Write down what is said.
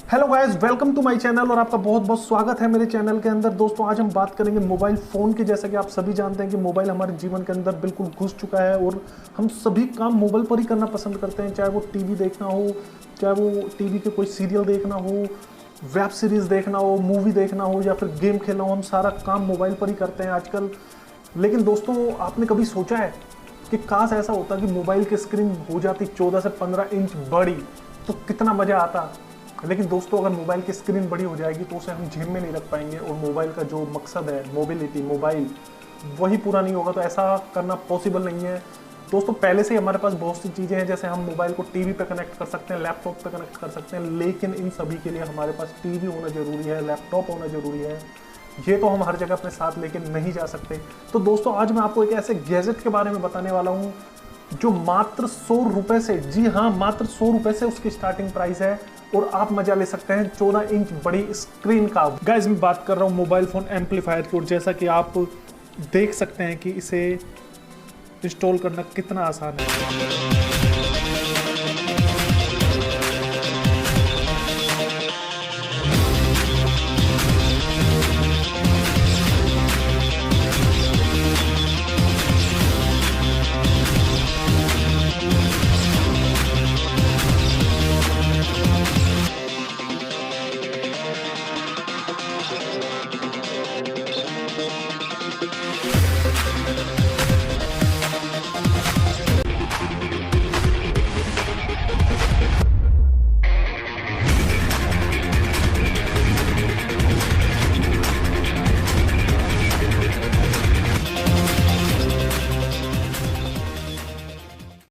Hello guys, welcome to my channel और आपका बहुत बहुत स्वागत है मेरे चैनल के अंदर। दोस्तों आज हम बात करेंगे मोबाइल फ़ोन की। जैसा कि आप सभी जानते हैं कि मोबाइल हमारे जीवन के अंदर बिल्कुल घुस चुका है और हम सभी काम मोबाइल पर ही करना पसंद करते हैं। चाहे वो टीवी देखना हो, चाहे वो टीवी के कोई सीरियल देखना हो, वेब सीरीज़ देखना हो, मूवी देखना हो या फिर गेम खेलना हो, हम सारा काम मोबाइल पर ही करते हैं आजकल। लेकिन दोस्तों आपने कभी सोचा है कि काश ऐसा होता कि मोबाइल की स्क्रीन हो जाती 14 से 15 इंच बड़ी, तो कितना मज़ा आता। लेकिन दोस्तों अगर मोबाइल की स्क्रीन बड़ी हो जाएगी तो उसे हम जेब में नहीं रख पाएंगे और मोबाइल का जो मकसद है मोबिलिटी, मोबाइल, वही पूरा नहीं होगा। तो ऐसा करना पॉसिबल नहीं है। दोस्तों पहले से ही हमारे पास बहुत सी चीज़ें हैं, जैसे हम मोबाइल को टीवी पे कनेक्ट कर सकते हैं, लैपटॉप पे कनेक्ट कर सकते हैं, लेकिन इन सभी के लिए हमारे पास टीवी होना ज़रूरी है, लैपटॉप होना ज़रूरी है। ये तो हम हर जगह अपने साथ लेके नहीं जा सकते। तो दोस्तों आज मैं आपको एक ऐसे गैजेट के बारे में बताने वाला हूँ जो मात्र 100 रुपये से, जी हाँ मात्र 100 रुपये से उसकी स्टार्टिंग प्राइस है और आप मजा ले सकते हैं 14 इंच बड़ी स्क्रीन का। गाइस मैं बात कर रहा हूँ मोबाइल फ़ोन एम्पलीफायर की और जैसा कि आप देख सकते हैं कि इसे इंस्टॉल करना कितना आसान है।